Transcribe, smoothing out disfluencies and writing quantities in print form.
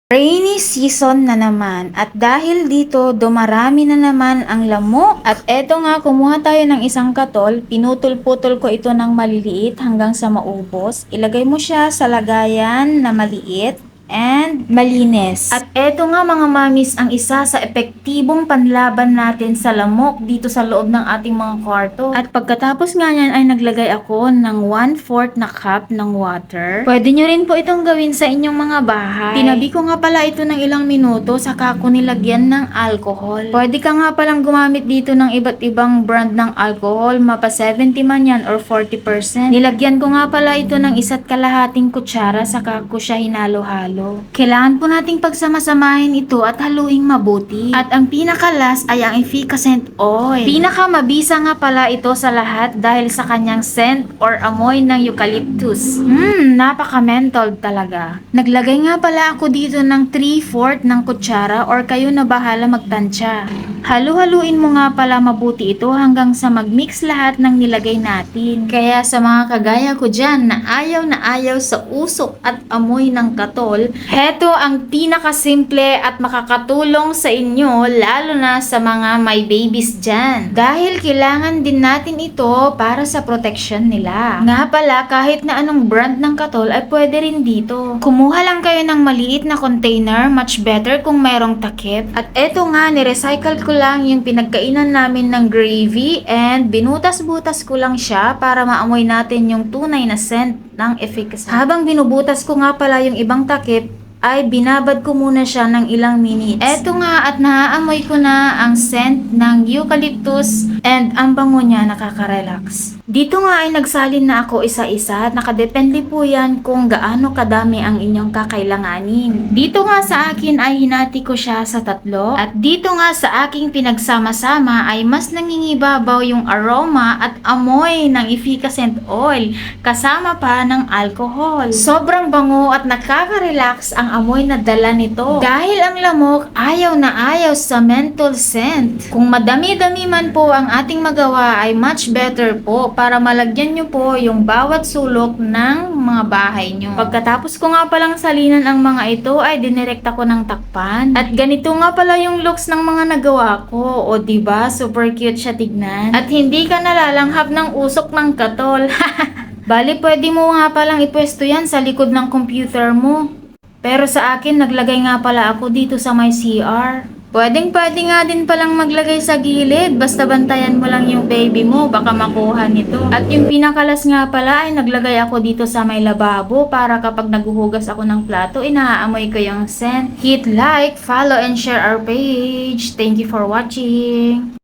Rainy season na naman at dahil dito dumarami na naman ang lamok at eto nga kumuha tayo ng isang katol, pinutol-putol ko ito ng maliliit hanggang sa maubos, ilagay mo siya sa lagayan na maliit and malinis. At eto nga mga mamis ang isa sa epektibong panlaban natin sa lamok dito sa loob ng ating mga kwarto. At pagkatapos nga yan ay naglagay ako ng 1/4 na cup ng water. Pwede nyo rin po itong gawin sa inyong mga bahay. Tinabi ko nga pala ito ng ilang minuto saka ko nilagyan ng alcohol. Pwede ka nga palang gumamit dito ng iba't ibang brand ng alcohol, mapa 70 man yan or 40%. Nilagyan ko nga pala ito ng 1.5 kutsara saka ko siya hinalo-halo. Kailangan po nating pagsamasamahin ito at haluing mabuti. At ang pinakalas ay ang efficacent oil. Pinakamabisa nga pala ito sa lahat dahil sa kanyang scent or amoy ng eucalyptus. Napaka-menthol talaga. Naglagay nga pala ako dito ng 3/4 ng kutsara or kayo na bahala magtansya. Halu-haluin mo nga pala mabuti ito hanggang sa magmix lahat ng nilagay natin. Kaya sa mga kagaya ko dyan na ayaw sa usok at amoy ng katol, heto ang pinakasimple at makakatulong sa inyo lalo na sa mga may babies dyan. Dahil kailangan din natin ito para sa protection nila. Nga pala kahit na anong brand ng katol ay pwede rin dito. Kumuha lang kayo ng maliit na container, much better kung mayroong takip. At eto nga, nirecycle ko lang yung pinagkainan namin ng gravy and binutas-butas ko lang siya para maamoy natin yung tunay na scent ng efficacy. Habang binubutas ko nga pala yung ibang takip, ay binabad ko muna siya ng ilang minutes. Eto nga at naaamoy ko na ang scent ng eucalyptus and ang bango niya nakaka-relax. Dito nga ay nagsalin na ako isa-isa at nakadepende po yan kung gaano kadami ang inyong kakailanganin. Dito nga sa akin ay hinati ko siya sa 3 at dito nga sa aking pinagsama-sama ay mas nangingibabaw yung aroma at amoy ng efficacent oil kasama pa ng alcohol. Sobrang bango at nakaka-relax ang amoy na dala nito. Dahil ang lamok ayaw na ayaw sa menthol scent. Kung madami-dami man po ang ating magawa ay much better po para malagyan nyo po yung bawat sulok ng mga bahay nyo. Pagkatapos ko nga palang salinan ang mga ito ay dinirekta ko ng takpan. At ganito nga pala yung looks ng mga nagawa ko. O diba? Super cute siya tignan. At hindi ka nalalanghap ng usok ng katol. Bali, pwede mo nga palang ipwesto yan sa likod ng computer mo. Pero sa akin, naglagay nga pala ako dito sa may CR. Pwede nga din palang maglagay sa gilid. Basta bantayan mo lang yung baby mo, baka makuha nito. At yung pinakalas nga pala ay naglagay ako dito sa may lababo para kapag naguhugas ako ng plato, inaamoy ko yung scent. Hit like, follow, and share our page. Thank you for watching.